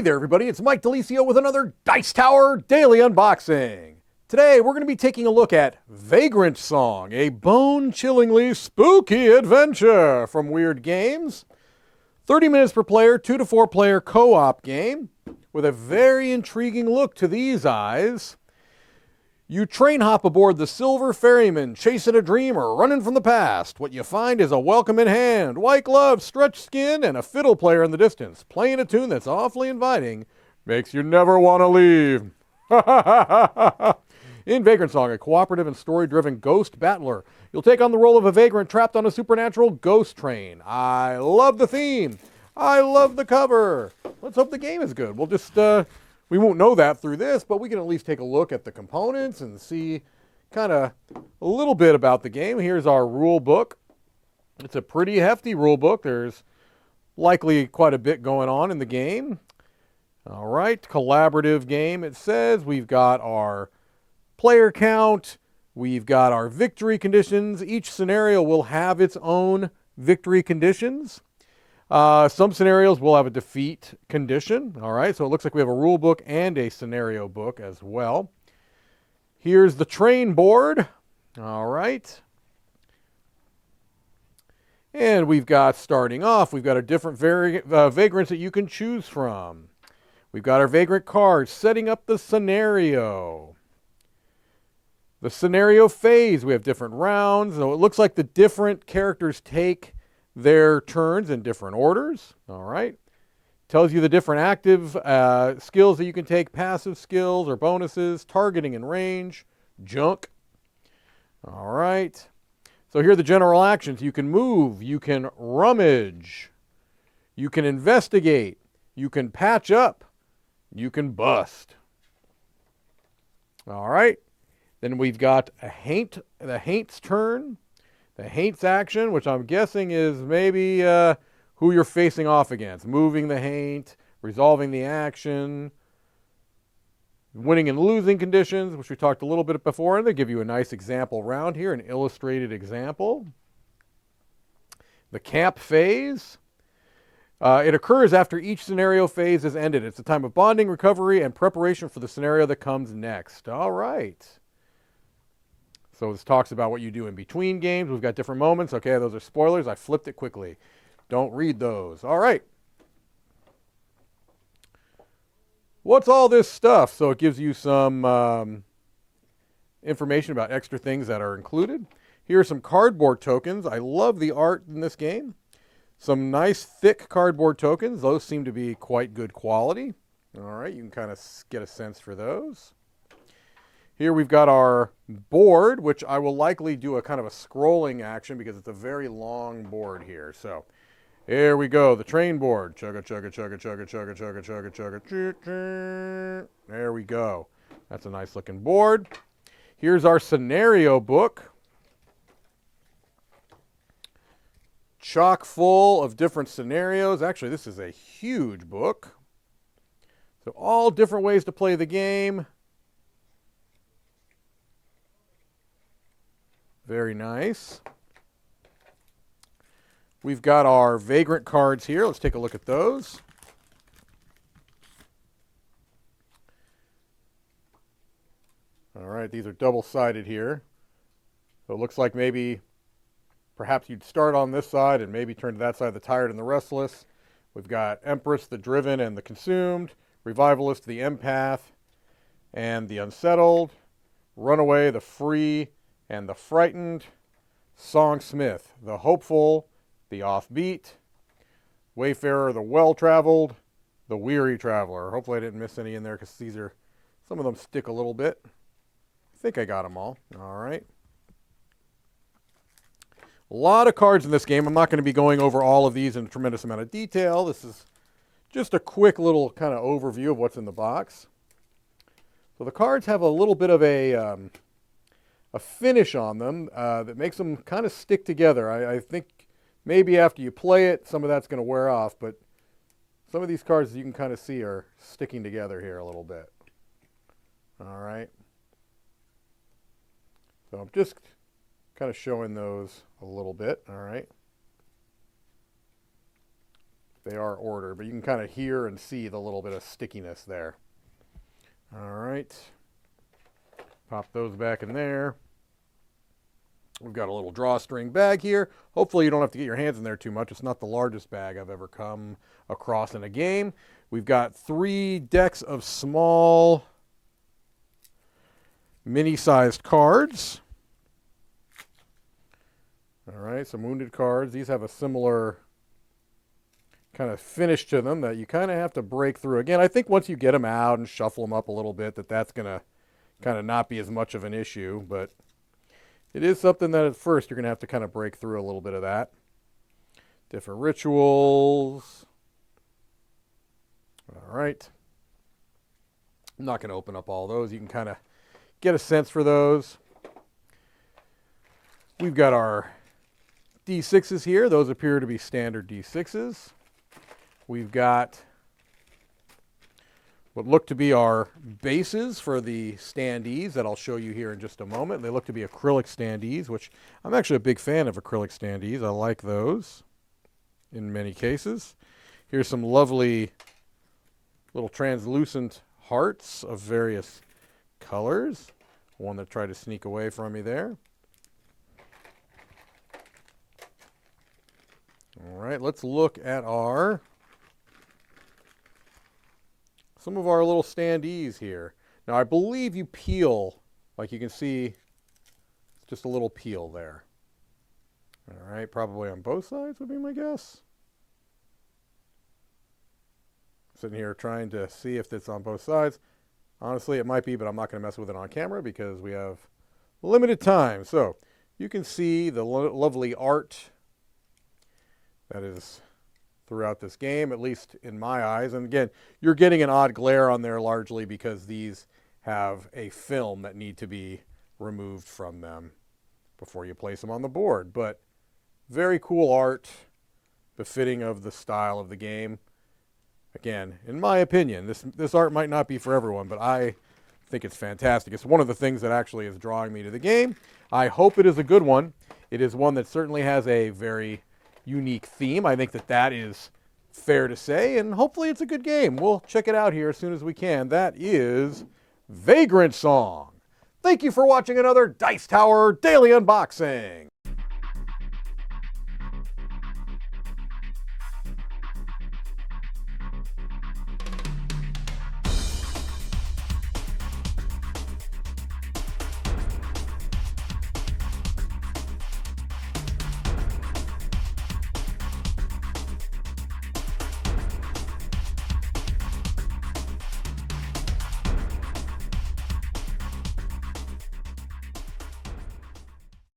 Hey there, everybody. It's Mike Delisio with another Dice Tower Daily Unboxing. Today, we're going to be taking a look at Vagrantsong, a bone-chillingly spooky adventure from Weird Games. 30 minutes per player, 2 to 4 player co-op game with a very intriguing look to these eyes. You train hop aboard the Silver Ferryman, chasing a dream or running from the past. What you find is a welcome in hand, white gloves, stretched skin, and a fiddle player in the distance, playing a tune that's awfully inviting, makes you never want to leave. In Vagrantsong, a cooperative and story-driven ghost battler, you'll take on the role of a vagrant trapped on a supernatural ghost train. I love the theme. I love the cover. Let's hope the game is good. We'll just... We won't know that through this, but we can at least take a look at the components and see kind of a little bit about the game. Here's our rule book. It's a pretty hefty rule book. There's likely quite a bit going on in the game. All right, collaborative game, it says. We've got our player count. We've got our victory conditions. Each scenario will have its own victory conditions. Some scenarios will have a defeat condition. All right, so it looks like we have a rule book and a scenario book as well. Here's the train board. All right. And we've got, starting off, we've got a different vagrants that you can choose from. We've got our vagrant cards setting up the scenario. The scenario phase, we have different rounds. So it looks like the different characters take their turns in different orders. All right. Tells you the different active skills that you can take, passive skills or bonuses, targeting and range, junk. All right. So here are the general actions. You can move, you can rummage, you can investigate, you can patch up, you can bust. All right. Then we've got the Haint's turn. The Haint's action, which I'm guessing is maybe who you're facing off against. Moving the Haint, resolving the action, winning and losing conditions, which we talked a little bit before, and they give you a nice example round here, an illustrated example. The camp phase. It occurs after each scenario phase is ended. It's a time of bonding, recovery, and preparation for the scenario that comes next. All right. So this talks about what you do in between games. We've got different moments. Okay, those are spoilers. I flipped it quickly. Don't read those. All right. What's all this stuff? So it gives you some information about extra things that are included. Here are some cardboard tokens. I love the art in this game. Some nice thick cardboard tokens. Those seem to be quite good quality. All right, you can kind of get a sense for those. Here we've got our board, which I will likely do a kind of a scrolling action because it's a very long board here. So here we go, the train board. Chugga, chugga, chugga, chugga, chugga, chugga, chugga, chugga. There we go. That's a nice looking board. Here's our scenario book. Chock full of different scenarios. Actually, this is a huge book. So all different ways to play the game. Very nice. We've got our vagrant cards here. Let's take a look at those. All right, these are double-sided here. So it looks like maybe perhaps you'd start on this side and maybe turn to that side, the tired and the restless. We've got Empress, the driven and the consumed, Revivalist, the empath and the unsettled, Runaway, the free and the frightened, Songsmith, the hopeful, the offbeat, Wayfarer, the well-traveled, the weary traveler. Hopefully I didn't miss any in there because these are, some of them stick a little bit. I think I got them all. All right. A lot of cards in this game. I'm not going to be going over all of these in a tremendous amount of detail. This is just a quick little kind of overview of what's in the box. So the cards have a little bit of a finish on them that makes them kind of stick together. I think maybe after you play it, some of that's going to wear off, but some of these cards you can kind of see are sticking together here a little bit. All right. So I'm just kind of showing those a little bit. All right. They are ordered, but you can kind of hear and see the little bit of stickiness there. All right. Pop those back in there. We've got a little drawstring bag here. Hopefully you don't have to get your hands in there too much. It's not the largest bag I've ever come across in a game. We've got 3 decks of small mini-sized cards. All right, some wounded cards. These have a similar kind of finish to them that you kind of have to break through. Again, I think once you get them out and shuffle them up a little bit, that's going to kind of not be as much of an issue, but it is something that at first you're going to have to kind of break through a little bit of that. Different rituals. All right. I'm not going to open up all those. You can kind of get a sense for those. We've got our D6s here. Those appear to be standard D6s. We've got what look to be our bases for the standees that I'll show you here in just a moment. They look to be acrylic standees, which I'm actually a big fan of acrylic standees. I like those in many cases. Here's some lovely little translucent hearts of various colors. One that tried to sneak away from me there. All right, let's look at some of our little standees here. Now, I believe you peel, like you can see, just a little peel there. All right, probably on both sides would be my guess. Sitting here trying to see if it's on both sides. Honestly, it might be, but I'm not going to mess with it on camera because we have limited time. So you can see the lovely art that is throughout this game, at least in my eyes. And again, you're getting an odd glare on there largely because these have a film that need to be removed from them before you place them on the board. But very cool art, befitting of the style of the game. Again, in my opinion, this art might not be for everyone, but I think it's fantastic. It's one of the things that actually is drawing me to the game. I hope it is a good one. It is one that certainly has a very unique theme. I think that is fair to say, and hopefully it's a good game. We'll check it out here as soon as we can. That is Vagrantsong. Thank you for watching another Dice Tower Daily Unboxing.